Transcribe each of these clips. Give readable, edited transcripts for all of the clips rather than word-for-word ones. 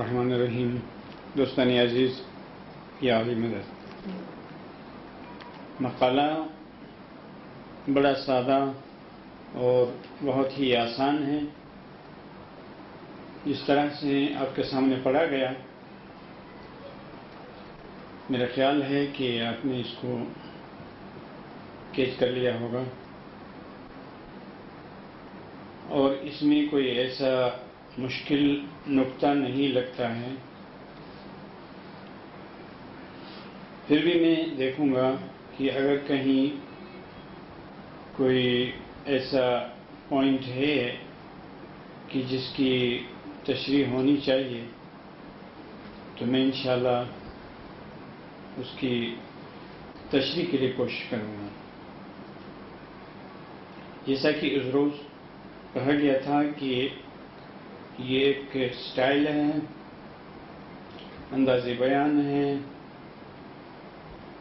الرحمن الرحیم. دوستان عزیز، یا علی مدد. مقالہ بڑا سادہ اور بہت ہی آسان ہے. جس طرح سے آپ کے سامنے پڑھا گیا، میرا خیال ہے کہ آپ نے اس کو کیچ کر لیا ہوگا، اور اس میں کوئی ایسا مشکل نقطہ نہیں لگتا ہے. پھر بھی میں دیکھوں گا کہ اگر کہیں کوئی ایسا پوائنٹ ہے کہ جس کی تشریح ہونی چاہیے تو میں انشاءاللہ اس کی تشریح کے لیے کوشش کروں گا. جیسا کہ اس روز کہا گیا تھا کہ یہ ایک سٹائل ہے، انداز بیان ہے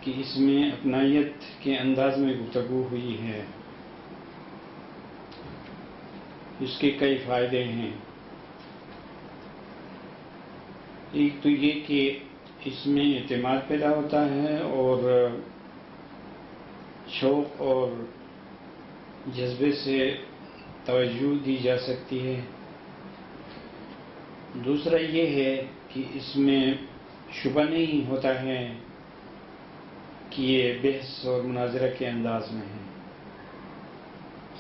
کہ اس میں اپنائیت کے انداز میں گفتگو ہوئی ہے. اس کے کئی فائدے ہیں. ایک تو یہ کہ اس میں اعتماد پیدا ہوتا ہے اور شوق اور جذبے سے توجہ دی جا سکتی ہے. دوسرا یہ ہے کہ اس میں شبہ نہیں ہوتا ہے کہ یہ بحث اور مناظرہ کے انداز میں ہے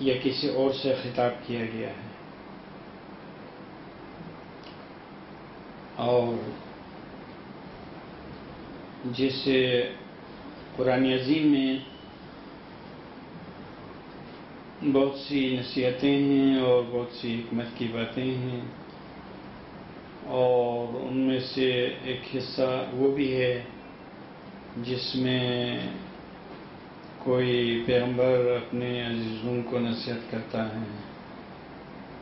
یا کسی اور سے خطاب کیا گیا ہے. اور جیسے قرآن عظیم میں بہت سی نصیحتیں ہیں اور بہت سی حکمت کی باتیں ہیں، اور ان میں سے ایک حصہ وہ بھی ہے جس میں کوئی پیغمبر اپنے عزیزوں کو نصیحت کرتا ہے،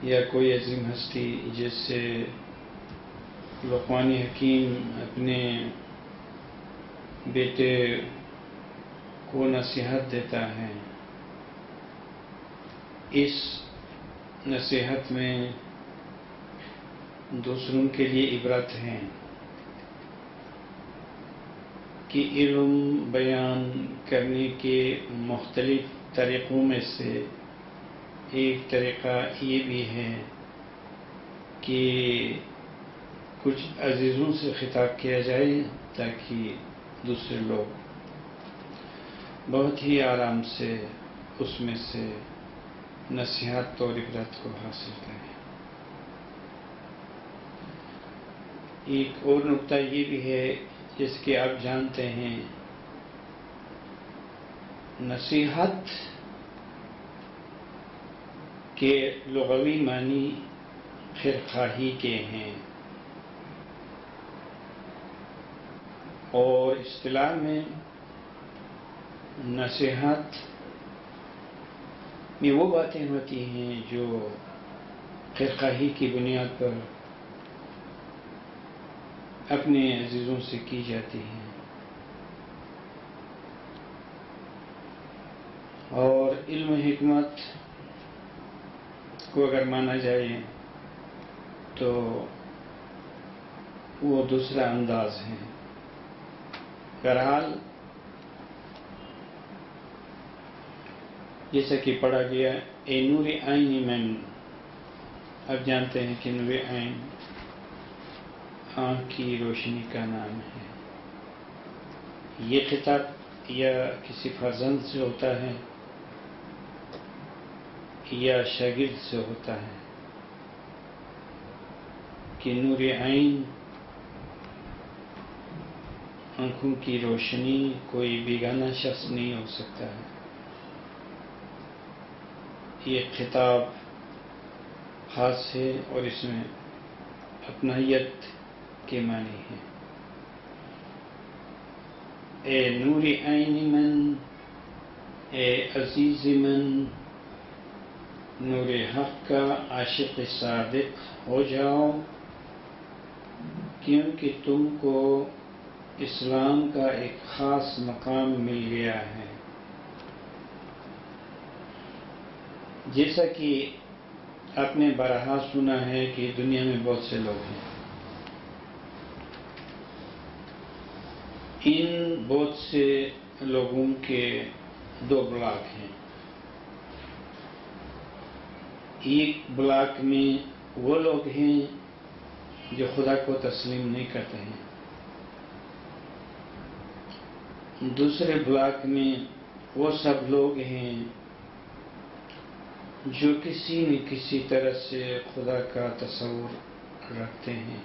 یا کوئی عظیم ہستی جیسے لقمان حکیم اپنے بیٹے کو نصیحت دیتا ہے. اس نصیحت میں دوسروں کے لیے عبرت ہے کہ علم بیان کرنے کے مختلف طریقوں میں سے ایک طریقہ یہ بھی ہے کہ کچھ عزیزوں سے خطاب کیا جائے تاکہ دوسرے لوگ بہت ہی آرام سے اس میں سے نصیحت اور عبرت کو حاصل کریں. ایک اور نقطہ یہ بھی ہے، جس کہ آپ جانتے ہیں، نصیحت کے لغوی معنی خیرخواہی کے ہیں، اور اصطلاح میں نصیحت میں وہ باتیں ہوتی ہیں جو خیرخواہی کی بنیاد پر اپنے عزیزوں سے کی جاتی ہیں. اور علم و حکمت کو اگر مانا جائے تو وہ دوسرا انداز ہے. بہرحال جیسا کہ پڑھا گیا، اے نور عین من، اب جانتے ہیں کہ نور عین آنکھ کی روشنی کا نام ہے. یہ خطاب یا کسی فرزند سے ہوتا ہے یا شاگرد سے ہوتا ہے کہ نور عین، آنکھوں کی روشنی، کوئی بیگانہ شخص نہیں ہو سکتا ہے. یہ خطاب خاص ہے اور اس میں اپنائیت کے معنی ہے. اے نور عین من، اے عزیز من، نور حق کا عاشق صادق ہو جاؤ، کیونکہ تم کو اسلام کا ایک خاص مقام مل گیا ہے. جیسا کہ آپ نے بارہا سنا ہے کہ دنیا میں بہت سے لوگ ہیں ان بہت سے لوگوں کے دو بلاک ہیں. ایک بلاک میں وہ لوگ ہیں جو خدا کو تسلیم نہیں کرتے ہیں. دوسرے بلاک میں وہ سب لوگ ہیں جو کسی نہ کسی طرح سے خدا کا تصور رکھتے ہیں،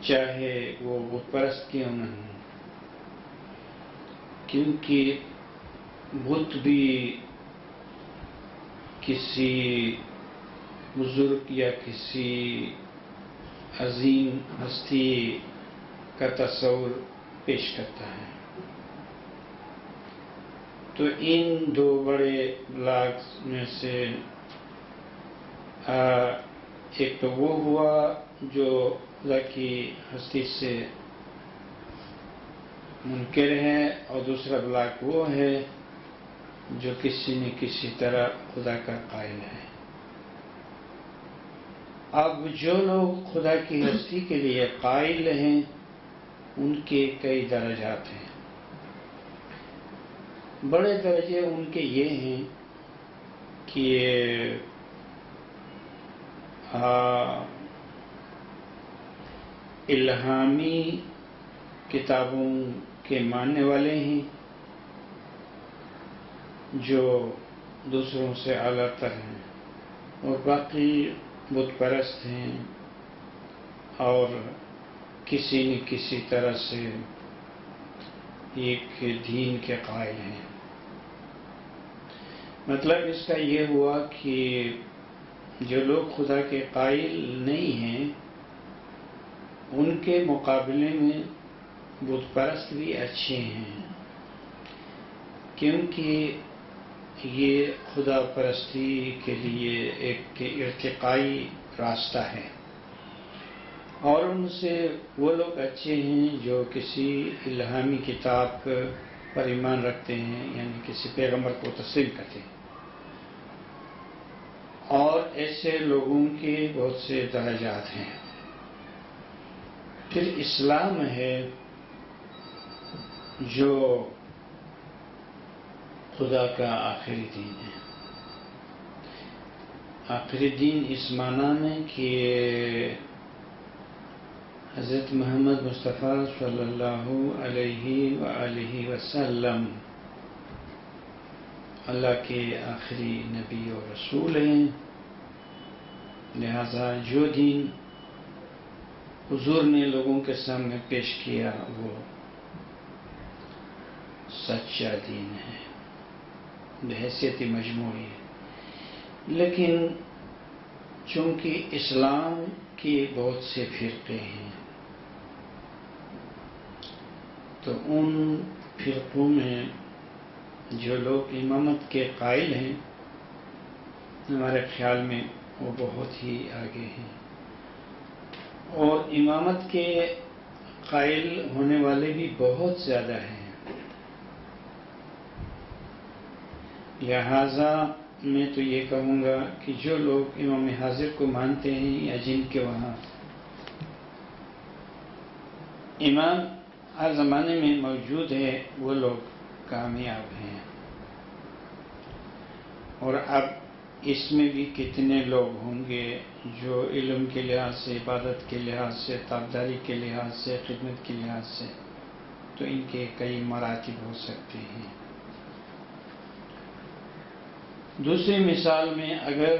چاہے وہ بت پرست کیوں نہ ہوں. کیونکہ بت بھی کسی بزرگ یا کسی عظیم ہستی کا تصور پیش کرتا ہے. تو ان دو بڑے بلاکس میں سے ایک تو وہ ہوا جو خدا کی ہستی سے منکر ہے، اور دوسرا بلاک وہ ہے جو کسی نہ کسی طرح خدا کا قائل ہے. اب جو لوگ خدا کی ہستی کے لیے قائل ہیں ان کے کئی درجات ہیں. بڑے درجے ان کے یہ ہیں کہ الہامی کتابوں کے ماننے والے ہیں جو دوسروں سے اعلیٰ تر ہیں، اور باقی بت پرست ہیں اور کسی نہ کسی طرح سے ایک دین کے قائل ہیں. مطلب اس کا یہ ہوا کہ جو لوگ خدا کے قائل نہیں ہیں ان کے مقابلے میں بت پرست بھی اچھے ہیں، کیونکہ یہ خدا پرستی کے لیے ایک ارتقائی راستہ ہے. اور ان سے وہ لوگ اچھے ہیں جو کسی الہامی کتاب پر ایمان رکھتے ہیں، یعنی کسی پیغمبر کو تسلیم کرتے ہیں. اور ایسے لوگوں کے بہت سے درجات ہیں. پھر اسلام ہے جو خدا کا آخری دین ہے. آخری دین اس معنی میں کہ حضرت محمد مصطفیٰ صلی اللہ علیہ وآلہ وسلم اللہ کے آخری نبی اور رسول ہیں. لہذا جو دین حضور نے لوگوں کے سامنے پیش کیا وہ سچا دین ہے بحیثیت مجموعی. لیکن چونکہ اسلام کے بہت سے فرقے ہیں تو ان فرقوں میں جو لوگ امامت کے قائل ہیں ہمارے خیال میں وہ بہت ہی آگے ہیں، اور امامت کے قائل ہونے والے بھی بہت زیادہ ہیں. لہذا میں تو یہ کہوں گا کہ جو لوگ امام حاضر کو مانتے ہیں یا جن کے وہاں امام ہر زمانے میں موجود ہے وہ لوگ کامیاب ہیں. اور اب اس میں بھی کتنے لوگ ہوں گے جو علم کے لحاظ سے، عبادت کے لحاظ سے، تابعداری کے لحاظ سے، خدمت کے لحاظ سے، تو ان کے کئی مراتب ہو سکتے ہیں. دوسری مثال میں اگر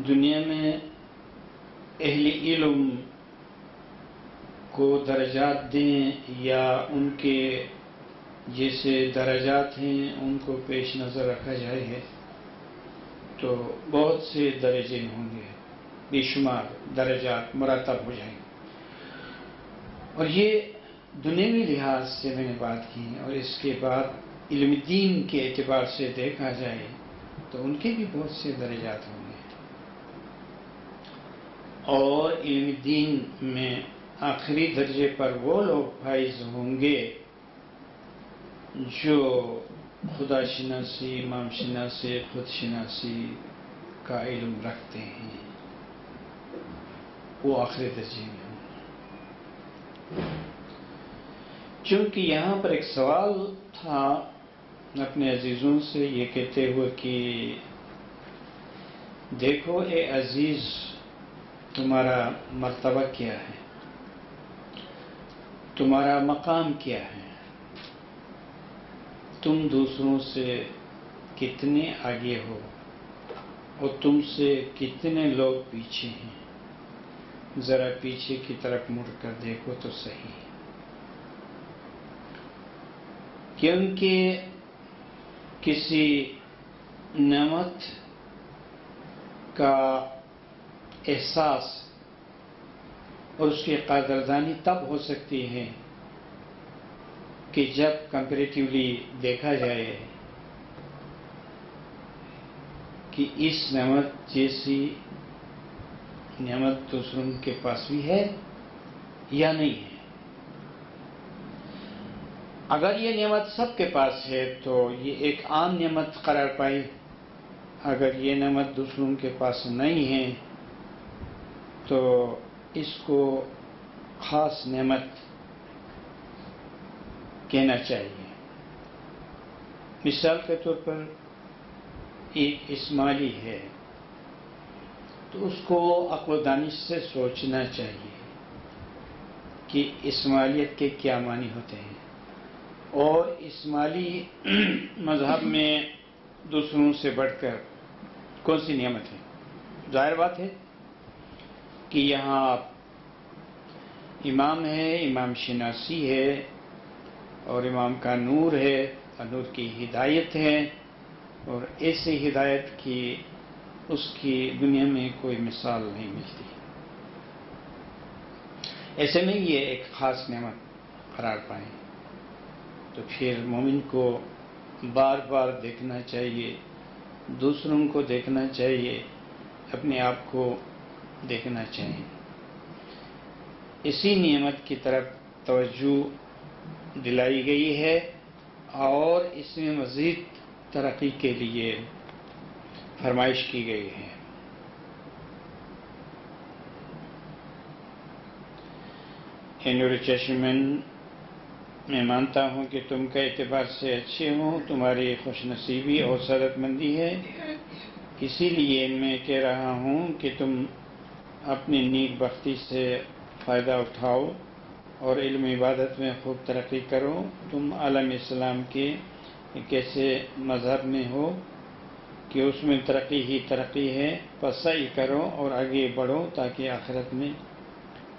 دنیا میں اہل علم کو درجات دیں یا ان کے جیسے درجات ہیں ان کو پیش نظر رکھا جائے تو بہت سے درجے ہوں گے، بے شمار درجات مرتب ہو جائیں گے. اور یہ دنیوی لحاظ سے میں نے بات کی، اور اس کے بعد علم دین کے اعتبار سے دیکھا جائے تو ان کے بھی بہت سے درجات ہوں گے. اور علم دین میں آخری درجے پر وہ لوگ فائز ہوں گے جو خدا شناسی، امام شناسی، خود شناسی کا علم رکھتے ہیں، وہ آخری درجے میں ہوں گے. چونکہ یہاں پر ایک سوال تھا اپنے عزیزوں سے یہ کہتے ہوئے کہ دیکھو اے عزیز، تمہارا مرتبہ کیا ہے، تمہارا مقام کیا ہے، تم دوسروں سے کتنے آگے ہو اور تم سے کتنے لوگ پیچھے ہیں، ذرا پیچھے کی طرف مڑ کر دیکھو تو صحیح، کیونکہ کسی نعمت کا احساس اور اس کی قدردانی تب ہو سکتی ہے کہ جب کمپیریٹیولی دیکھا جائے کہ اس نعمت جیسی نعمت دوسروں کے پاس بھی ہے یا نہیں ہے۔ اگر یہ نعمت سب کے پاس ہے تو یہ ایک عام نعمت قرار پائی، اگر یہ نعمت دوسروں کے پاس نہیں ہے تو اس کو خاص نعمت کہنا چاہیے۔ مثال کے طور پر ایک اسماعیلی ہے تو اس کو عقل و دانش سے سوچنا چاہیے کہ اسماعیلیت کے کیا معنی ہوتے ہیں، اور اسماعیلی مذہب میں دوسروں سے بڑھ کر کون سی نعمت ہے؟ ظاہر بات ہے کہ یہاں امام ہے، امام شناسی ہے، اور امام کا نور ہے، اور نور کی ہدایت ہے، اور ایسی ہدایت کی اس کی دنیا میں کوئی مثال نہیں ملتی۔ ایسے میں یہ ایک خاص نعمت قرار پائیں تو پھر مومن کو بار بار دیکھنا چاہیے، دوسروں کو دیکھنا چاہیے، اپنے آپ کو دیکھنا چاہیے، اسی نعمت کی طرف توجہ دلائی گئی ہے اور اس میں مزید ترقی کے لیے فرمائش کی گئی ہے۔ اے نور چشمن، میں مانتا ہوں کہ تم کا اعتبار سے اچھے ہو، تمہاری خوش نصیبی اور سعادت مندی ہے، اسی لیے میں کہہ رہا ہوں کہ تم اپنی نیک بختی سے فائدہ اٹھاؤ اور علم عبادت میں خوب ترقی کرو۔ تم عالم اسلام کے ایک ایسے مذہب میں ہو کہ اس میں ترقی ہی ترقی ہے، پس سعی کرو اور آگے بڑھو تاکہ آخرت میں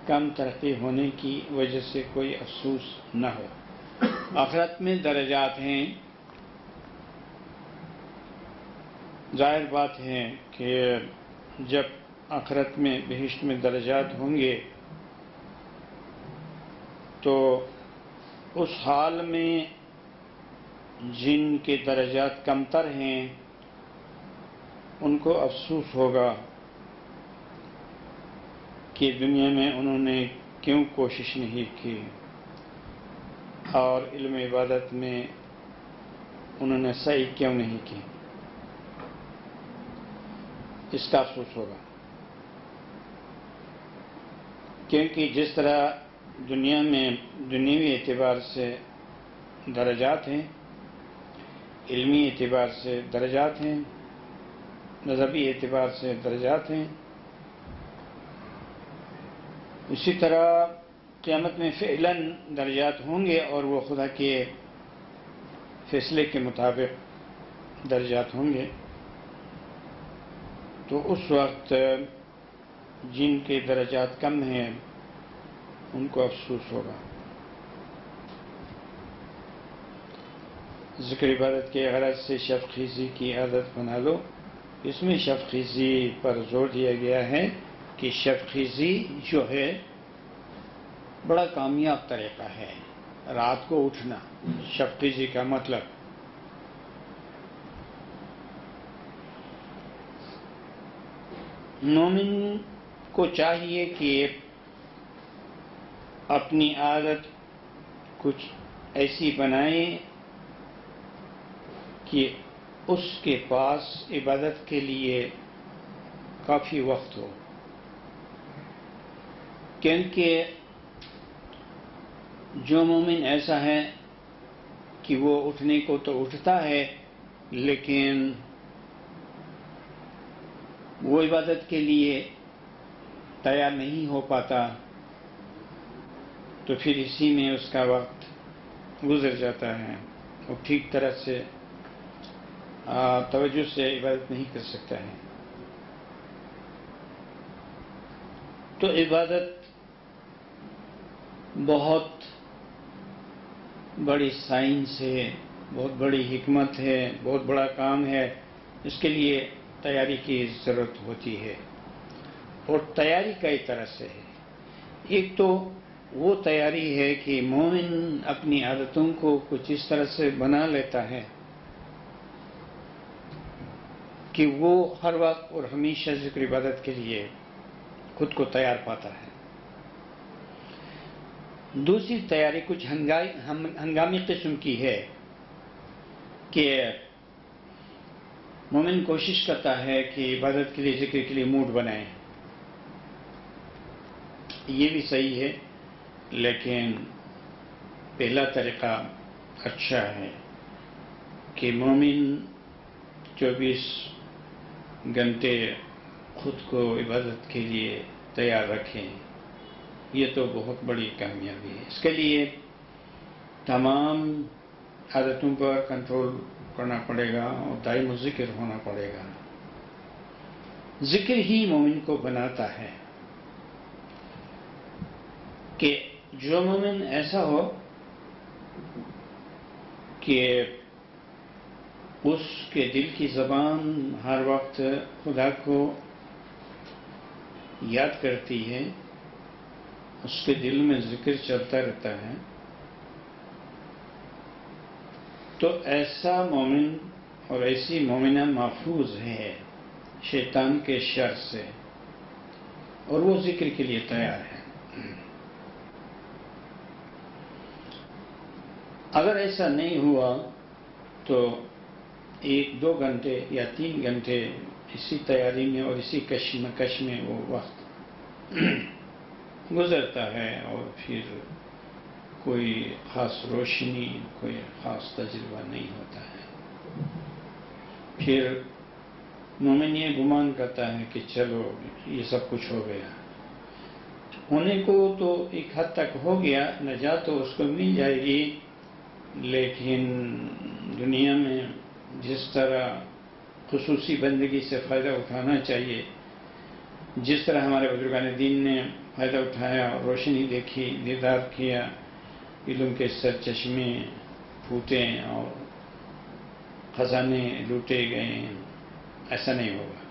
کم ترقی ہونے کی وجہ سے کوئی افسوس نہ ہو۔ آخرت میں درجات ہیں، ظاہر بات ہے کہ جب آخرت میں بہشت میں درجات ہوں گے تو اس حال میں جن کے درجات کمتر ہیں ان کو افسوس ہوگا کہ دنیا میں انہوں نے کیوں کوشش نہیں کی اور علم عبادت میں انہوں نے سعی کیوں نہیں کی، اس کا افسوس ہوگا۔ کیونکہ جس طرح دنیا میں دنیوی اعتبار سے درجات ہیں، علمی اعتبار سے درجات ہیں، مذہبی اعتبار سے درجات ہیں، اسی طرح قیامت میں فعلاً درجات ہوں گے اور وہ خدا کے فیصلے کے مطابق درجات ہوں گے۔ تو اس وقت جن کے درجات کم ہیں ان کو افسوس ہوگا۔ ذکر عبادت کے غرض سے شب خیزی کی عادت بنا لو۔ اس میں شب خیزی پر زور دیا گیا ہے کہ شب خیزی جو ہے بڑا کامیاب طریقہ ہے، رات کو اٹھنا، شب خیزی کا مطلب مومن کو چاہیے کہ اپنی عادت کچھ ایسی بنائے کہ اس کے پاس عبادت کے لیے کافی وقت ہو، کیونکہ جو مومن ایسا ہے کہ وہ اٹھنے کو تو اٹھتا ہے لیکن وہ عبادت کے لیے تیار نہیں ہو پاتا، تو پھر اسی میں اس کا وقت گزر جاتا ہے اور ٹھیک طرح سے توجہ سے عبادت نہیں کر سکتا ہے۔ تو عبادت بہت بڑی سائنس ہے، بہت بڑی حکمت ہے، بہت بڑا کام ہے، اس کے لیے تیاری کی ضرورت ہوتی ہے، اور تیاری کئی طرح سے ہے۔ ایک تو وہ تیاری ہے کہ مومن اپنی عادتوں کو کچھ اس طرح سے بنا لیتا ہے کہ وہ ہر وقت اور ہمیشہ ذکر عبادت کے لیے خود کو تیار پاتا ہے۔ دوسری تیاری کچھ ہنگامی قسم کی ہے کہ مومن کوشش کرتا ہے کہ عبادت کے لیے، ذکر کے لیے موڈ بنائے۔ یہ بھی صحیح ہے، لیکن پہلا طریقہ اچھا ہے کہ مومن 24 گھنٹے خود کو عبادت کے لیے تیار رکھیں۔ یہ تو بہت بڑی کامیابی ہے۔ اس کے لیے تمام عادتوں پر کنٹرول کرنا پڑے گا اور دائم ذکر ہونا پڑے گا۔ ذکر ہی مومن کو بناتا ہے کہ جو مومن ایسا ہو کہ اس کے دل کی زبان ہر وقت خدا کو یاد کرتی ہے، اس کے دل میں ذکر چلتا رہتا ہے، تو ایسا مومن اور ایسی مومنہ محفوظ ہے شیطان کے شر سے، اور وہ ذکر کے لیے تیار ہے۔ اگر ایسا نہیں ہوا تو 1-2 گھنٹے یا 3 گھنٹے اسی تیاری میں اور اسی کشمکش میں وہ وقت گزرتا ہے، اور پھر کوئی خاص روشنی، کوئی خاص تجربہ نہیں ہوتا ہے۔ پھر مومن یہ گمان کرتا ہے کہ چلو یہ سب کچھ ہو گیا، ہونے کو تو ایک حد تک ہو گیا، نجات تو اس کو مل جائے گی، لیکن دنیا میں جس طرح خصوصی بندگی سے فائدہ اٹھانا چاہیے، جس طرح ہمارے بزرگان دین نے فائدہ اٹھایا، روشنی دیکھی، دیدار کیا، علم کے سرچشمے پھوٹے اور خزانے لوٹے گئے، ایسا نہیں ہوگا۔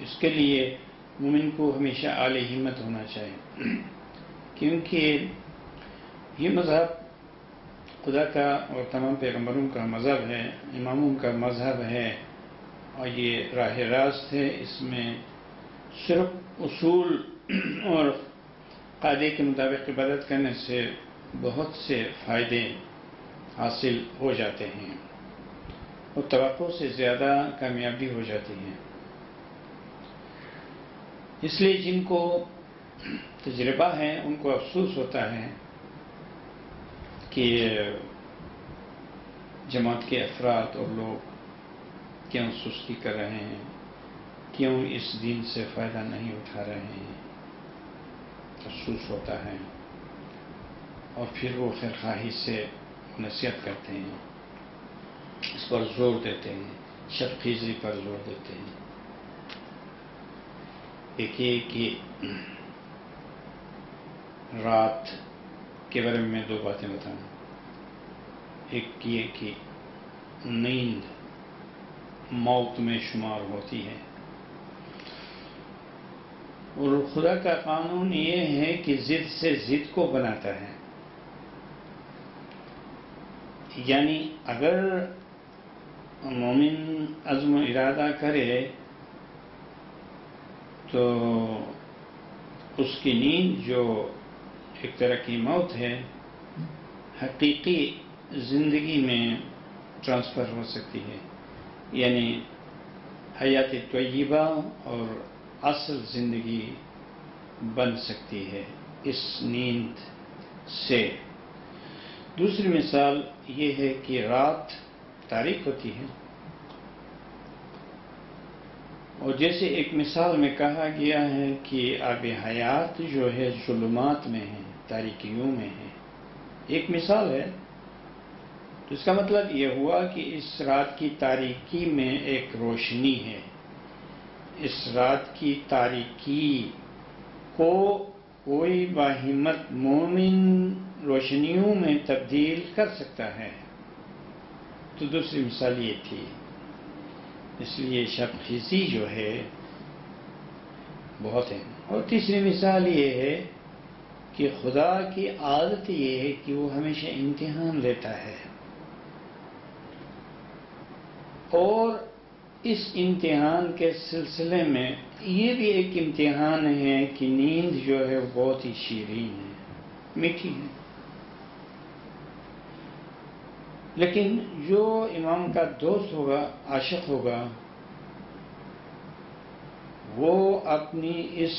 اس کے لیے مومن کو ہمیشہ اعلی ہمت ہونا چاہیے، کیونکہ یہ مذہب خدا کا اور تمام پیغمبروں کا مذہب ہے، اماموں کا مذہب ہے، اور یہ راہ راست ہے۔ اس میں صرف اصول اور قاعدے کے مطابق عبادت کرنے سے بہت سے فائدے حاصل ہو جاتے ہیں اور توقع سے زیادہ کامیابی ہو جاتی ہے۔ اس لیے جن کو تجربہ ہے ان کو افسوس ہوتا ہے کہ جماعت کے افراد اور لوگ کیوں سستی کر رہے ہیں، کیوں اس دین سے فائدہ نہیں اٹھا رہے ہیں، افسوس ہوتا ہے، اور پھر وہ خیرخواہی سے نصیحت کرتے ہیں، اس پر زور دیتے ہیں، شبخیزی پر زور دیتے ہیں۔ ایک یہ کہ رات کے بارے میں 2 باتیں بتاؤں۔ ایک یہ کہ نیند موت میں شمار ہوتی ہے، اور خدا کا قانون یہ ہے کہ ضد سے ضد کو بناتا ہے۔ یعنی اگر مومن عزم و ارادہ کرے تو اس کی نیند جو ایک طرح کی موت ہے، حقیقی زندگی میں ٹرانسفر ہو سکتی ہے، یعنی حیات طیبہ اور اصل زندگی بن سکتی ہے اس نیند سے۔ دوسری مثال یہ ہے کہ رات تاریک ہوتی ہے، اور جیسے ایک مثال میں کہا گیا ہے کہ آب حیات جو ہے ظلمات میں ہے، تاریکیوں میں ہے، ایک مثال ہے، تو اس کا مطلب یہ ہوا کہ اس رات کی تاریکی میں ایک روشنی ہے۔ اس رات کی تاریکی کو کوئی باہمت مومن روشنیوں میں تبدیل کر سکتا ہے۔ تو دوسری مثال یہ تھی، اس لیے شب خیزی جو ہے بہت ہے۔ اور تیسری مثال یہ ہے کہ خدا کی عادت یہ ہے کہ وہ ہمیشہ امتحان لیتا ہے، اور اس امتحان کے سلسلے میں یہ بھی ایک امتحان ہے کہ نیند جو ہے وہ بہت ہی شیرین ہے، میٹھی ہے، لیکن جو امام کا دوست ہوگا، عاشق ہوگا، وہ اپنی اس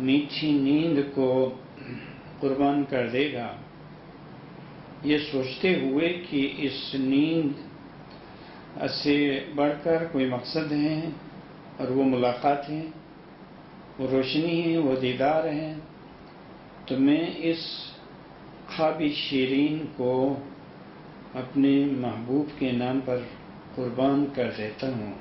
میٹھی نیند کو قربان کر دے گا، یہ سوچتے ہوئے کہ اس نیند سے بڑھ کر کوئی مقصد ہے، اور وہ ملاقات ہے، وہ روشنی ہے، وہ دیدار ہے، تو میں اس خواب شیرین کو اپنے محبوب کے نام پر قربان کر دیتا ہوں۔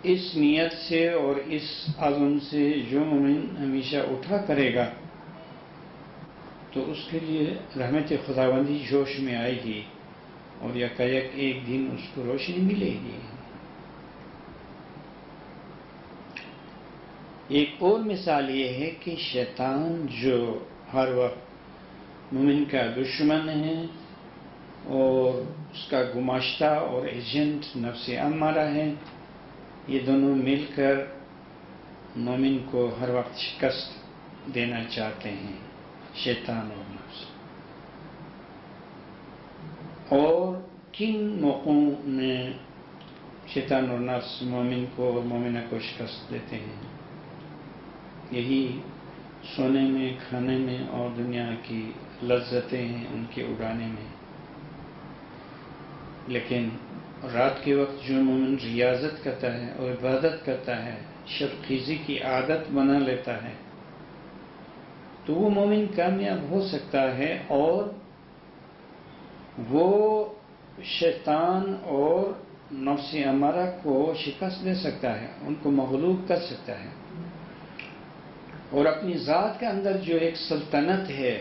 اس نیت سے اور اس عزم سے جو مومن ہمیشہ اٹھا کرے گا تو اس کے لیے رحمت خداوندی جوش میں آئے گی، اور یکایک ایک دن اس کو روشنی ملے گی۔ ایک اور مثال یہ ہے کہ شیطان جو ہر وقت مومن کا دشمن ہے، اور اس کا گماشتہ اور ایجنٹ نفس امارہ ہے، یہ دونوں مل کر مومن کو ہر وقت شکست دینا چاہتے ہیں، شیطان اور نفس۔ اور کن موقعوں میں شیطان اور نفس مومن کو اور مومنہ کو شکست دیتے ہیں؟ یہی سونے میں، کھانے میں، اور دنیا کی لذتیں ہیں ان کے اڑانے میں۔ لیکن رات کے وقت جو مومن ریاضت کرتا ہے اور عبادت کرتا ہے، شب خیزی کی عادت بنا لیتا ہے، تو وہ مومن کامیاب ہو سکتا ہے، اور وہ شیطان اور نفس امارہ کو شکست دے سکتا ہے، ان کو مغلوب کر سکتا ہے، اور اپنی ذات کے اندر جو ایک سلطنت ہے،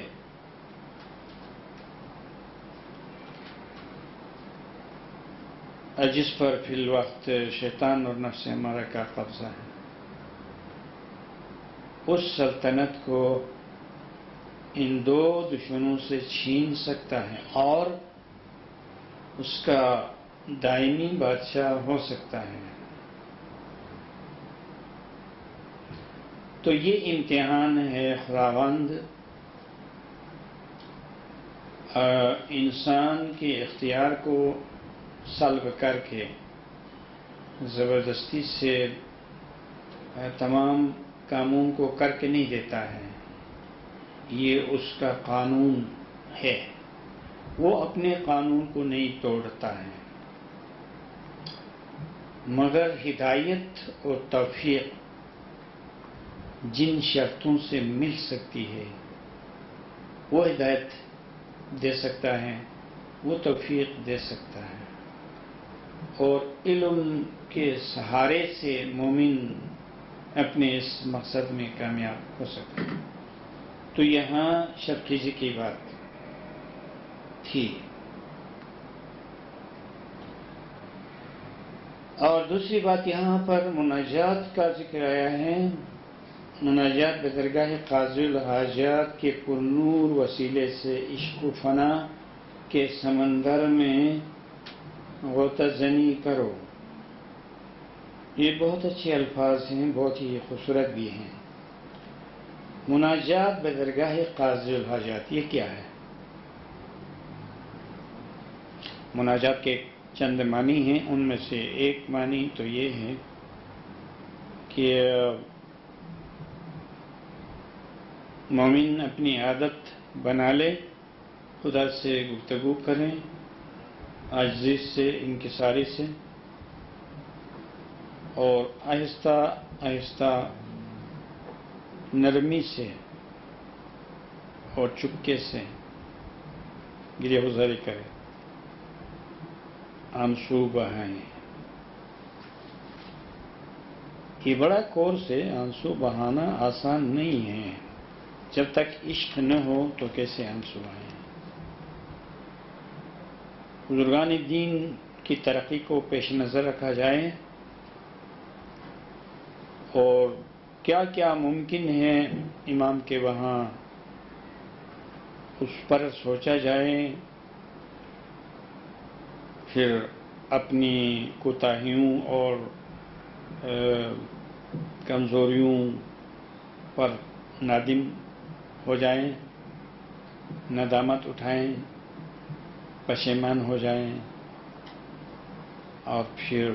جس پر فی الوقت شیطان اور نفس امارہ کا قبضہ ہے، اس سلطنت کو ان دو دشمنوں سے چھین سکتا ہے، اور اس کا دائمی بادشاہ ہو سکتا ہے۔ تو یہ امتحان ہے خداوند انسان کے اختیار کو سلب کر کے زبردستی سے تمام کاموں کو کر کے نہیں دیتا ہے، یہ اس کا قانون ہے، وہ اپنے قانون کو نہیں توڑتا ہے، مگر ہدایت اور توفیق جن شرطوں سے مل سکتی ہے وہ ہدایت دے سکتا ہے، وہ توفیق دے سکتا ہے، اور علم کے سہارے سے مومن اپنے اس مقصد میں کامیاب ہو سکتا ہے۔ تو یہاں شب خیزی کی بات تھی۔ اور دوسری بات یہاں پر مناجات کا ذکر آیا ہے۔ مناجات بدرگاہ قاضی الحاجات کے پرنور وسیلے سے عشق و فنا کے سمندر میں غوطہ زنی کرو۔ یہ بہت اچھے الفاظ ہیں، بہت ہی خوبصورت بھی ہیں۔ مناجات بدرگاہ قاضی الحاجات، یہ کیا ہے؟ مناجات کے چند معنی ہیں، ان میں سے ایک معنی تو یہ ہے کہ مومن اپنی عادت بنا لے، خدا سے گفتگو کریں عاجزی سے، انکساری سے، اور آہستہ آہستہ نرمی سے اور چپکے سے گریہ گزاری کرے، آنسو بہائیں۔ یہ بڑا کورس ہے، آنسو بہانا آسان نہیں ہے۔ جب تک عشق نہ ہو تو کیسے آنسو بہائیں؟ بزرگان دین کی ترقی کو پیش نظر رکھا جائے اور کیا کیا ممکن ہے امام کے وہاں، اس پر سوچا جائے، پھر اپنی کوتاہیوں اور کمزوریوں پر نادم ہو جائیں، ندامت اٹھائیں، پشیمان ہو جائیں، اور پھر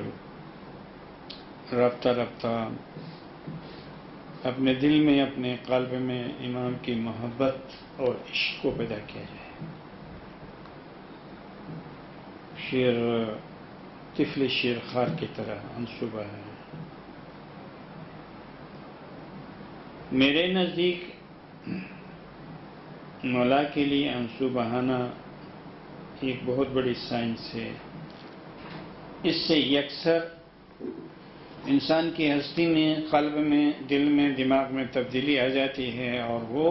رفتہ رفتہ اپنے دل میں، اپنے قلب میں امام کی محبت اور عشق کو پیدا کیا جائے۔ پھر طفل شیرخوار کی طرح آنسو بہائیں۔ میرے نزدیک مولا کے لیے آنسو بہانا ایک بہت بڑی سائنس ہے۔ اس سے یکسر انسان کی ہستی میں، قلب میں، دل میں، دماغ میں تبدیلی آ جاتی ہے اور وہ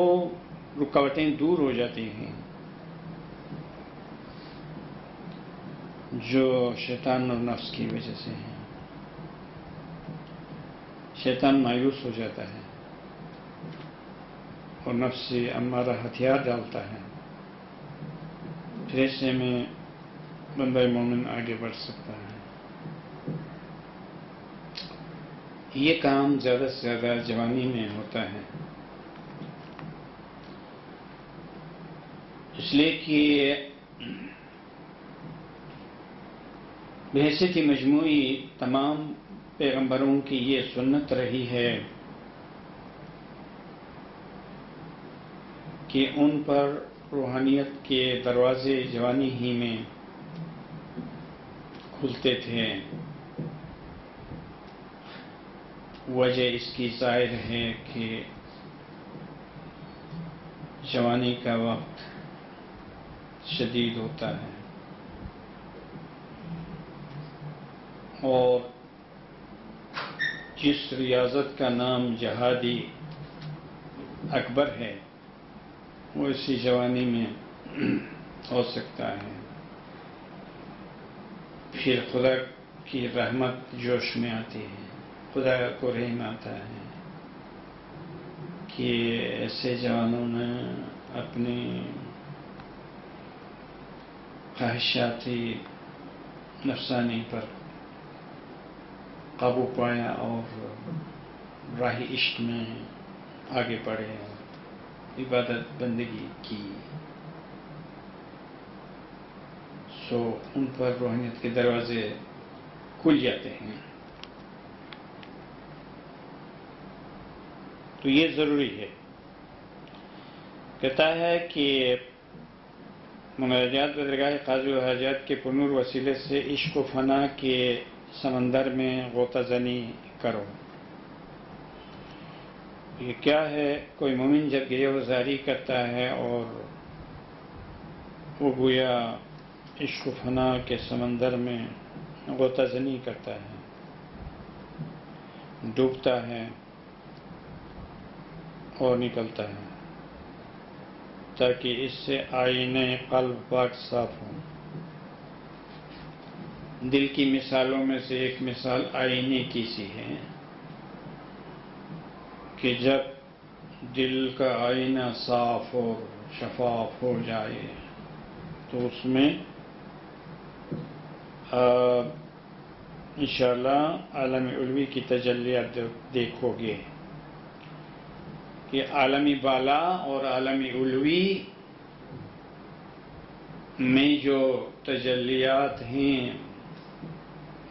رکاوٹیں دور ہو جاتی ہیں جو شیطان اور نفس کی وجہ سے ہیں۔ شیطان مایوس ہو جاتا ہے اور نفس امارہ ہتھیار ڈالتا ہے، پھر ایسے میں بندہ مومن آگے بڑھ سکتا ہے۔ یہ کام زیادہ سے زیادہ جوانی میں ہوتا ہے، اس لیے کہ بحیثیت مجموعی تمام پیغمبروں کی یہ سنت رہی ہے کہ ان پر روحانیت کے دروازے جوانی ہی میں کھلتے تھے۔ وجہ اس کی ظاہر ہے کہ جوانی کا وقت شدید ہوتا ہے اور جس ریاضت کا نام جہادی اکبر ہے وہ اسی جوانی میں ہو سکتا ہے۔ پھر خدا کی رحمت جوش میں آتی ہے، خدا کو رحم آتا ہے کہ ایسے جوانوں نے اپنی خواہشاتی نفسانی پر قابو پایا اور راہ عشق میں آگے بڑھے اور عبادت بندگی کی، سو ان پر روحانیت کے دروازے کھل جاتے ہیں۔ تو یہ ضروری ہے۔ کہتا ہے کہ مناجات بدرگاہ قاضی و حاجات کے پرنور وسیلے سے عشق و فنا کے سمندر میں غوطہ زنی کرو۔ یہ کیا ہے؟ کوئی مومن جب گریہ گزاری کرتا ہے اور وہ گویا عشق و فنا کے سمندر میں غوطہ زنی کرتا ہے، ڈوبتا ہے اور نکلتا ہے تاکہ اس سے آئینہ قلب پاک صاف ہو۔ دل کی مثالوں میں سے ایک مثال آئینے کی سی ہے کہ جب دل کا آئینہ صاف اور شفاف ہو جائے تو اس میں انشاءاللہ عالم علوی کی تجلیات دیکھو گے کہ عالم بالا اور عالم علوی میں جو تجلیات ہیں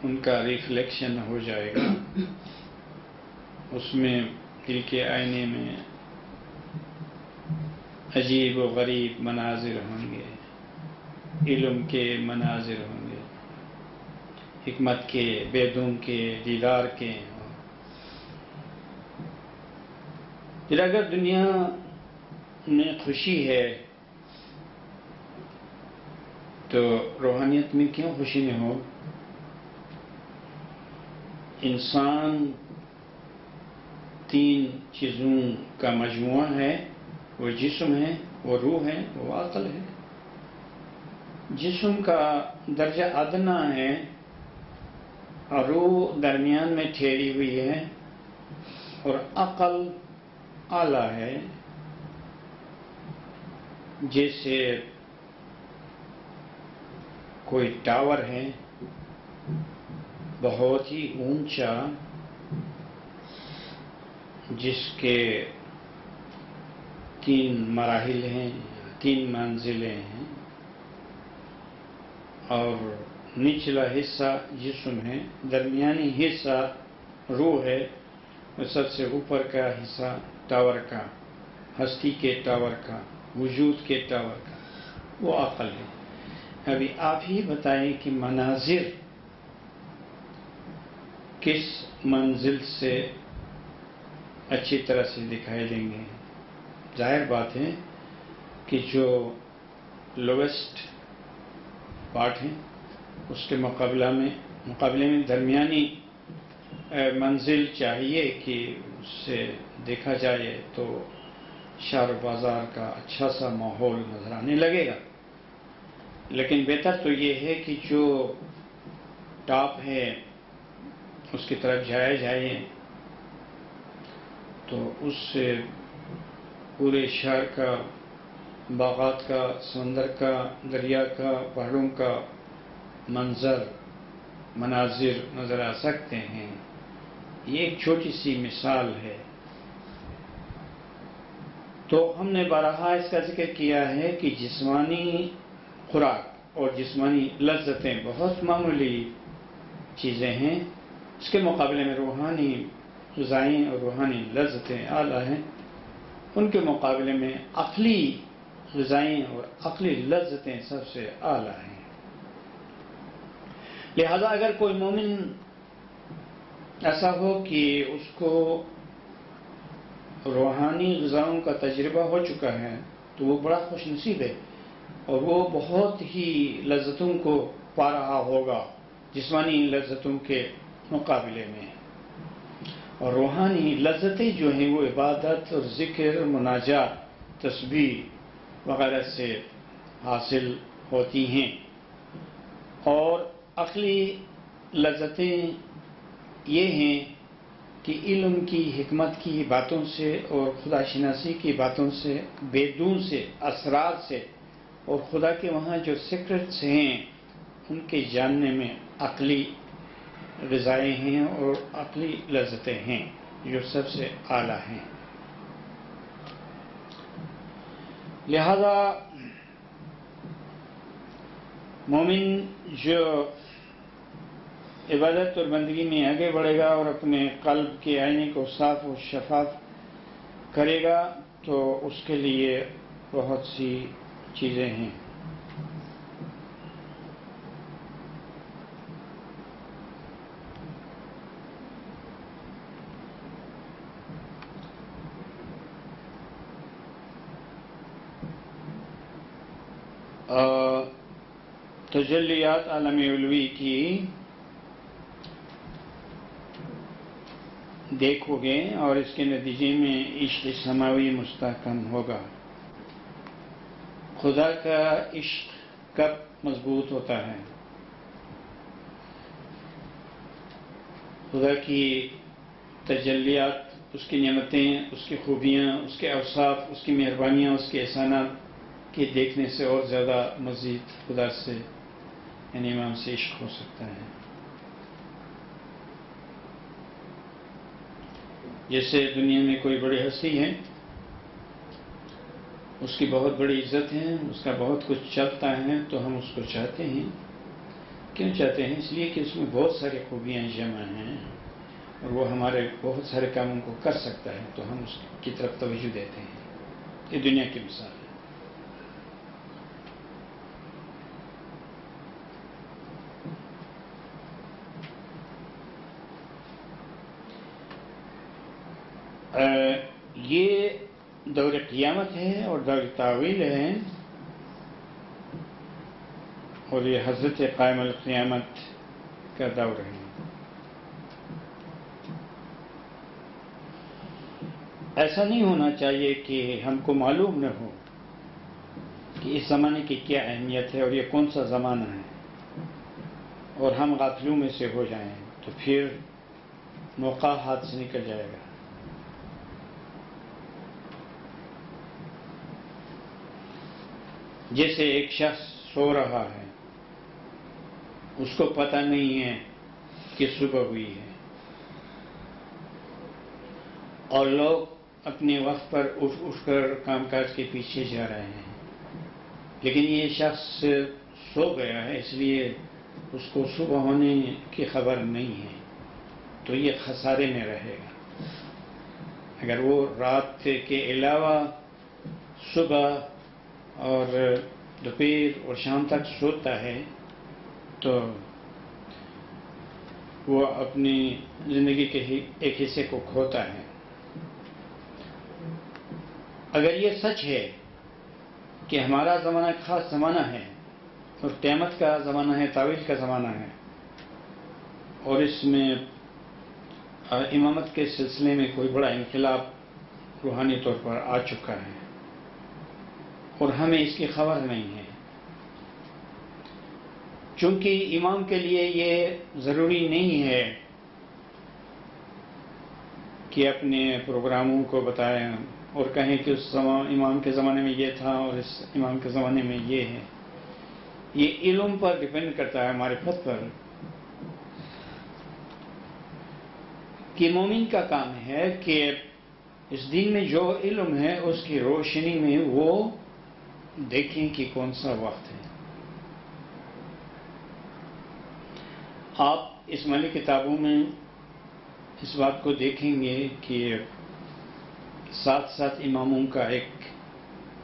ان کا ریفلیکشن ہو جائے گا، اس میں دل کے آئینے میں عجیب و غریب مناظر ہوں گے، علم کے مناظر ہوں گے، حکمت کے، بیدوں کے، دیدار کے۔ پھر اگر دنیا میں خوشی ہے تو روحانیت میں کیوں خوشی نہ ہو؟ انسان تین چیزوں کا مجموعہ ہے، وہ جسم ہے، وہ روح ہے، وہ عقل ہے۔ جسم کا درجہ ادنا ہے اور روح درمیان میں ٹھہری ہوئی ہے، اور عقل اعلیٰ ہے۔ جیسے کوئی ٹاور ہے بہت ہی اونچا، جس کے 3 مراحل ہیں، 3 منزلیں ہیں، اور نچلا حصہ جسم ہے، درمیانی حصہ روح ہے، اور سب سے اوپر کا حصہ ٹاور کا، ہستی کے ٹاور کا، وجود کے ٹاور کا، وہ عقل ہے۔ ابھی آپ ہی بتائیں کہ مناظر کس منزل سے اچھی طرح سے دکھائی دیں گے؟ ظاہر بات ہے کہ جو لویسٹ پارٹ ہے اس کے مقابلے میں درمیانی منزل چاہیے کہ اس سے دیکھا جائے تو شہر و بازار کا اچھا سا ماحول نظر آنے لگے گا۔ لیکن بہتر تو یہ ہے کہ جو ٹاپ ہے اس کی طرف جایا جائے تو اس سے پورے شہر کا، باغات کا، سمندر کا، دریا کا، پہاڑوں کا مناظر نظر آ سکتے ہیں۔ یہ ایک چھوٹی سی مثال ہے۔ تو ہم نے بارہا اس کا ذکر کیا ہے کہ جسمانی خوراک اور جسمانی لذتیں بہت معمولی چیزیں ہیں، اس کے مقابلے میں روحانی غذائیں اور روحانی لذتیں اعلیٰ ہیں۔ ان کے مقابلے میں عقلی غذائیں اور عقلی لذتیں سب سے اعلیٰ ہیں۔ لہذا اگر کوئی مومن ایسا ہو کہ اس کو روحانی غذاؤں کا تجربہ ہو چکا ہے تو وہ بڑا خوش نصیب ہے، اور وہ بہت ہی لذتوں کو پا رہا ہوگا جسمانی لذتوں کے مقابلے میں۔ اور روحانی لذتیں جو ہیں وہ عبادت اور ذکر، مناجات، تسبیح وغیرہ سے حاصل ہوتی ہیں۔ اور عقلی لذتیں یہ ہیں کہ علم کی، حکمت کی باتوں سے اور خدا شناسی کی باتوں سے، بیدوں سے، اسرار سے، اور خدا کے وہاں جو سیکرٹس ہیں ان کے جاننے میں عقلی غذائیں ہیں اور عقلی لذتیں ہیں جو سب سے اعلیٰ ہیں۔ لہذا مومن جو عبادت اور بندگی میں آگے بڑھے گا اور اپنے قلب کے آئینے کو صاف و شفاف کرے گا تو اس کے لیے بہت سی چیزیں ہیں۔ تجلیات عالم علوی کی دیکھو گے اور اس کے نتیجے میں عشق سماوی مستحکم ہوگا۔ خدا کا عشق کب مضبوط ہوتا ہے؟ خدا کی تجلیات، اس کی نعمتیں، اس کی خوبیاں، اس کے اوصاف، اس کی مہربانیاں، اس کے احسانات کے دیکھنے سے اور زیادہ مزید خدا سے، یعنی امام سے عشق ہو سکتا ہے۔ جیسے دنیا میں کوئی بڑی ہستی ہے، اس کی بہت بڑی عزت ہے، اس کا بہت کچھ چلتا ہے تو ہم اس کو چاہتے ہیں۔ کیوں چاہتے ہیں؟ اس لیے کہ اس میں بہت ساری خوبیاں جمع ہیں اور وہ ہمارے بہت سارے کاموں کو کر سکتا ہے، تو ہم اس کی طرف توجہ دیتے ہیں۔ یہ دنیا کی مثال ہے۔ یہ دور قیامت ہے اور دور تعویل ہے، اور یہ حضرت قائم القیامت کا دور ہے۔ ایسا نہیں ہونا چاہیے کہ ہم کو معلوم نہ ہو کہ اس زمانے کی کیا اہمیت ہے اور یہ کون سا زمانہ ہے، اور ہم غافلوں میں سے ہو جائیں تو پھر موقع ہاتھ سے نکل جائے گا۔ جیسے ایک شخص سو رہا ہے، اس کو پتہ نہیں ہے کہ صبح ہوئی ہے، اور لوگ اپنے وقت پر اٹھ کر کام کاج کے پیچھے جا رہے ہیں، لیکن یہ شخص سو گیا ہے، اس لیے اس کو صبح ہونے کی خبر نہیں ہے، تو یہ خسارے میں رہے گا۔ اگر وہ رات کے علاوہ صبح اور دوپہر اور شام تک سوتا ہے تو وہ اپنی زندگی کے ایک حصے کو کھوتا ہے۔ اگر یہ سچ ہے کہ ہمارا زمانہ ایک خاص زمانہ ہے اور قیامت کا زمانہ ہے، تعویل کا زمانہ ہے، اور اس میں امامت کے سلسلے میں کوئی بڑا انقلاب روحانی طور پر آ چکا ہے اور ہمیں اس کی خبر نہیں ہے، چونکہ امام کے لیے یہ ضروری نہیں ہے کہ اپنے پروگراموں کو بتائیں اور کہیں کہ اس امام کے زمانے میں یہ تھا اور اس امام کے زمانے میں یہ ہے۔ یہ علم پر ڈیپینڈ کرتا ہے، معرفت پر، کہ مومن کا کام ہے کہ اس دین میں جو علم ہے اس کی روشنی میں وہ دیکھیں کہ کون سا وقت ہے۔ آپ اسماعیلی کتابوں میں اس بات کو دیکھیں گے کہ ساتھ ساتھ اماموں کا ایک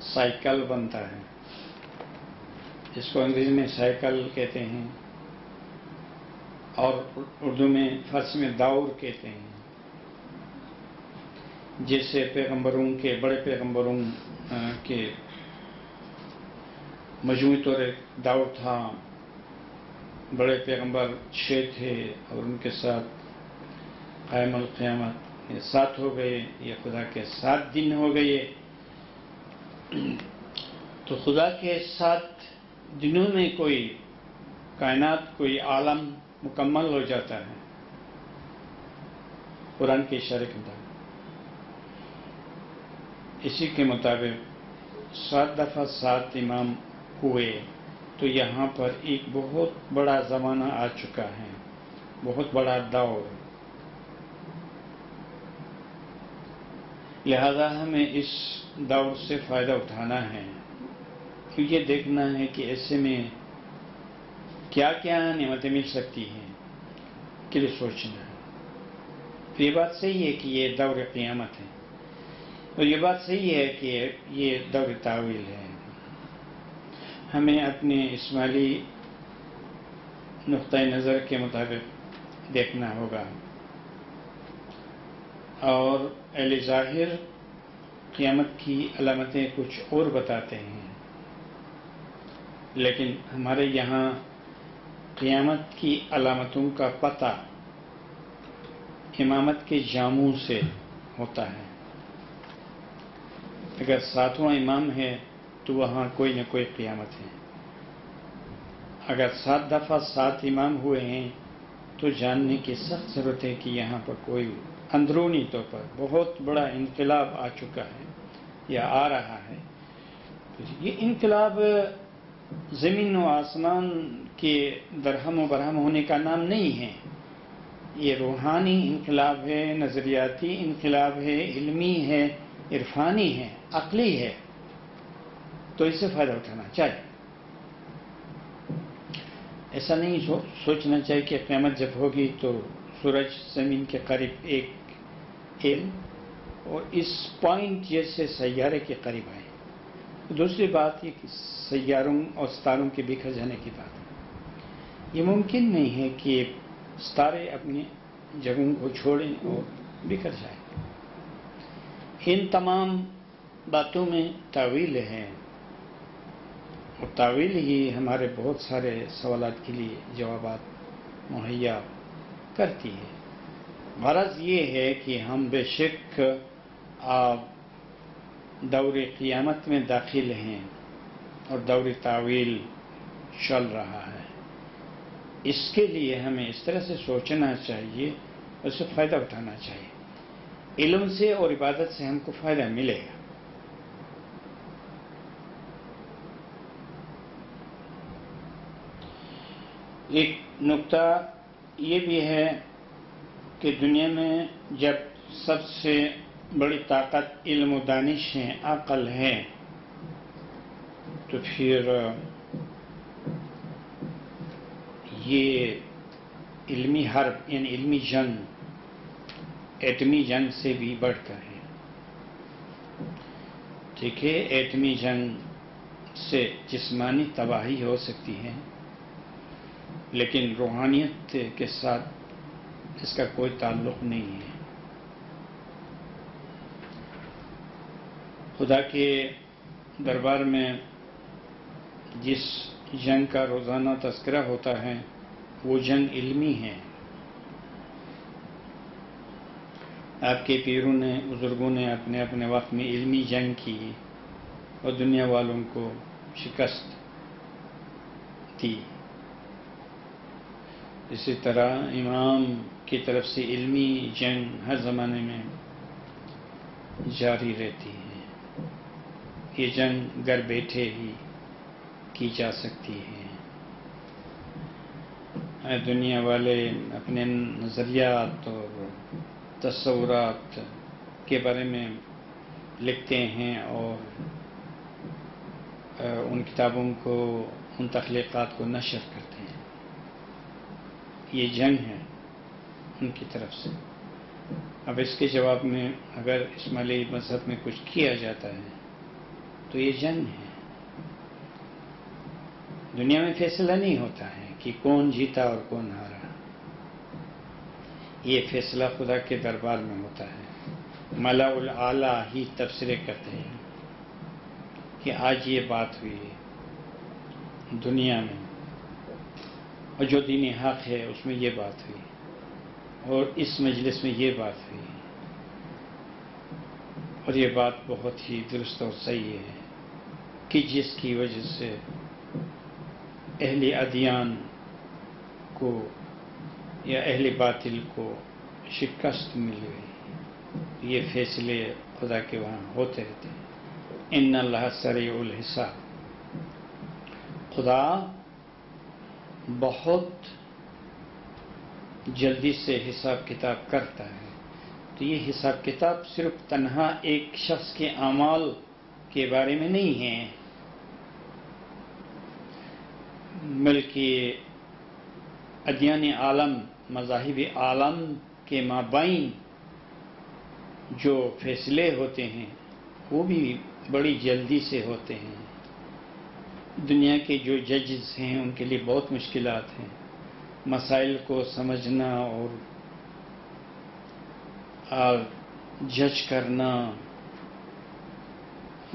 سائیکل بنتا ہے، جس کو انگریزی میں سائیکل کہتے ہیں اور اردو میں فارسی میں دور کہتے ہیں۔ جیسے پیغمبروں کے، بڑے پیغمبروں کے مجموعی طور ایک دور تھا، بڑے پیغمبر 6 تھے اور ان کے ساتھ قائم القیامت، یہ 7 ہو گئے، یہ خدا کے 7 دن ہو گئے۔ تو خدا کے 7 دنوں میں کوئی کائنات، کوئی عالم مکمل ہو جاتا ہے قرآن کے اشارے کے مطابق۔ اسی کے مطابق 7 دفعہ 7 امام ہوئے، تو یہاں پر ایک بہت بڑا زمانہ آ چکا ہے، بہت بڑا دور۔ لہذا ہمیں اس دور سے فائدہ اٹھانا ہے، یہ دیکھنا ہے کہ ایسے میں کیا کیا نعمتیں مل سکتی ہیں، کے لیے سوچنا ہے۔ یہ بات صحیح ہے کہ یہ دور قیامت ہے، اور یہ بات صحیح ہے کہ یہ دور تعویل ہے۔ ہمیں اپنے اسماعیلی نقطۂ نظر کے مطابق دیکھنا ہوگا، اور اہل ظاہر قیامت کی علامتیں کچھ اور بتاتے ہیں، لیکن ہمارے یہاں قیامت کی علامتوں کا پتہ امامت کے جاموں سے ہوتا ہے۔ اگر 7واں امام ہے تو وہاں کوئی نہ کوئی قیامت ہے۔ اگر 7 دفعہ 7 امام ہوئے ہیں تو جاننے کی سخت ضرورت ہے کہ یہاں پر کوئی اندرونی طور پر بہت بڑا انقلاب آ چکا ہے یا آ رہا ہے۔ یہ انقلاب زمین و آسمان کے درہم و برہم ہونے کا نام نہیں ہے، یہ روحانی انقلاب ہے، نظریاتی انقلاب ہے، علمی ہے، عرفانی ہے، عقلی ہے، تو اس سے فائدہ اٹھانا چاہیے۔ ایسا نہیں سوچنا چاہیے کہ قیامت جب ہوگی تو سورج زمین کے قریب ایک علم اور اس پوائنٹ جیسے سیارے کے قریب آئے۔ دوسری بات یہ کہ سیاروں اور ستاروں کے بکھر جانے کی بات ہے، یہ ممکن نہیں ہے کہ ستارے اپنی جگہوں کو چھوڑیں اور بکھر جائیں۔ ان تمام باتوں میں تعویل ہے، اور تعویل ہی ہمارے بہت سارے سوالات کے لیے جوابات مہیا کرتی ہے۔ غرض یہ ہے کہ ہم بے شک دور قیامت میں داخل ہیں اور دور تعویل چل رہا ہے۔ اس کے لیے ہمیں اس طرح سے سوچنا چاہیے، اس سے فائدہ اٹھانا چاہیے۔ علم سے اور عبادت سے ہم کو فائدہ ملے گا۔ ایک نقطہ یہ بھی ہے کہ دنیا میں جب سب سے بڑی طاقت علم و دانش ہے، عقل ہے، تو پھر یہ علمی حرب یعنی علمی جنگ ایٹمی جنگ سے بھی بڑھ کر ہے۔ ٹھیک ہے، ایٹمی جنگ سے جسمانی تباہی ہو سکتی ہے، لیکن روحانیت کے ساتھ اس کا کوئی تعلق نہیں ہے۔ خدا کے دربار میں جس جنگ کا روزانہ تذکرہ ہوتا ہے وہ جنگ علمی ہے۔ آپ کے پیروں نے، بزرگوں نے اپنے اپنے وقت میں علمی جنگ کی اور دنیا والوں کو شکست دی۔ اسی طرح امام کی طرف سے علمی جنگ ہر زمانے میں جاری رہتی ہے۔ یہ جنگ گھر بیٹھے ہی کی جا سکتی ہے۔ دنیا والے اپنے نظریات اور تصورات کے بارے میں لکھتے ہیں اور ان کتابوں کو، ان تخلیقات کو نشر کرتے ہیں۔ یہ جنگ ہے ان کی طرف سے۔ اب اس کے جواب میں اگر اسماعیلی مذہب میں کچھ کیا جاتا ہے تو یہ جنگ ہے۔ دنیا میں فیصلہ نہیں ہوتا ہے کہ کون جیتا اور کون ہارا، یہ فیصلہ خدا کے دربار میں ہوتا ہے۔ ملا الاعلیٰ ہی تبصرے کرتے ہیں کہ آج یہ بات ہوئی دنیا میں، اور جو دین حق ہے اس میں یہ بات ہوئی، اور اس مجلس میں یہ بات ہوئی، اور یہ بات بہت ہی درست اور صحیح ہے کہ جس کی وجہ سے اہل ادیان کو یا اہل باطل کو شکست ملی ہوئی۔ یہ فیصلے خدا کے وہاں ہوتے رہتے ہیں۔ ان اللہ سریع الحساب، خدا بہت جلدی سے حساب کتاب کرتا ہے۔ تو یہ حساب کتاب صرف تنہا ایک شخص کے اعمال کے بارے میں نہیں ہے، بلکہ ادیان عالم، مذاہب عالم کے مابین جو فیصلے ہوتے ہیں وہ بھی بڑی جلدی سے ہوتے ہیں۔ دنیا کے جو ججز ہیں ان کے لیے بہت مشکلات ہیں، مسائل کو سمجھنا اور جج کرنا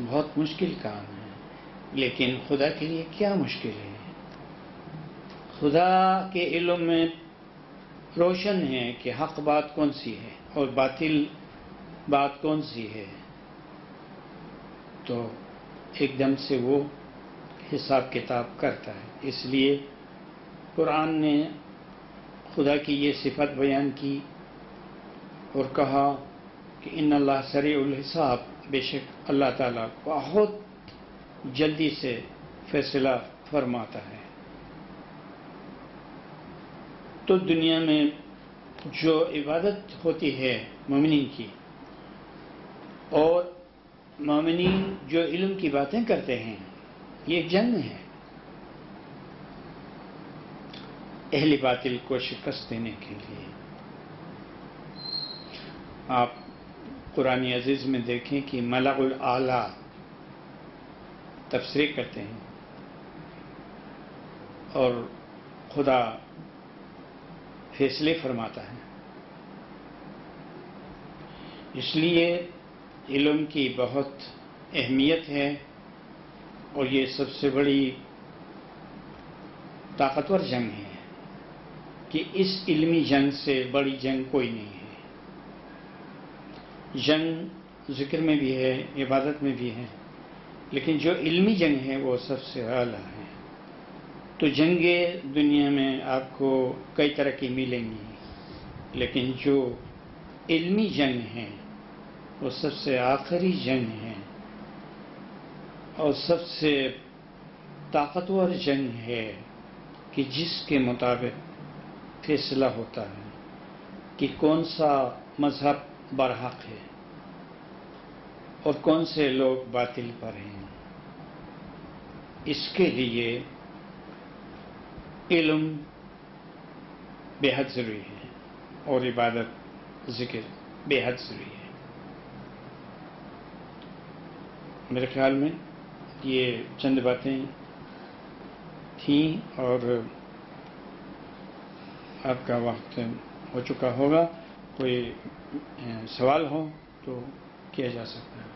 بہت مشکل کام ہے، لیکن خدا کے لیے کیا مشکل ہے؟ خدا کے علم میں روشن ہے کہ حق بات کون سی ہے اور باطل بات کون سی ہے، تو ایک دم سے وہ حساب کتاب کرتا ہے۔ اس لیے قرآن نے خدا کی یہ صفت بیان کی اور کہا کہ ان اللہ سریع الحساب، بے شک اللہ تعالیٰ بہت جلدی سے فیصلہ فرماتا ہے۔ تو دنیا میں جو عبادت ہوتی ہے مومنین کی، اور مومنین جو علم کی باتیں کرتے ہیں، یہ ایک جنگ ہے اہل باطل کو شکست دینے کے لیے۔ آپ قرآن عزیز میں دیکھیں کہ ملا الاعلیٰ تبصرے کرتے ہیں اور خدا فیصلے فرماتا ہے۔ اس لیے علم کی بہت اہمیت ہے اور یہ سب سے بڑی طاقتور جنگ ہے کہ اس علمی جنگ سے بڑی جنگ کوئی نہیں ہے۔ جنگ ذکر میں بھی ہے، عبادت میں بھی ہے، لیکن جو علمی جنگ ہے وہ سب سے اعلیٰ ہے۔ تو جنگیں دنیا میں آپ کو کئی طرح کی ملیں گی، لیکن جو علمی جنگ ہے وہ سب سے آخری جنگ ہے اور سب سے طاقتور جنگ ہے کہ جس کے مطابق فیصلہ ہوتا ہے کہ کون سا مذہب برحق ہے اور کون سے لوگ باطل پر ہیں۔ اس کے لیے علم بے حد ضروری ہے اور عبادت ذکر بے حد ضروری ہے۔ میرے خیال میں یہ چند باتیں تھیں اور آپ کا وقت ہو چکا ہوگا۔ کوئی سوال ہو تو کیا جا سکتا ہے۔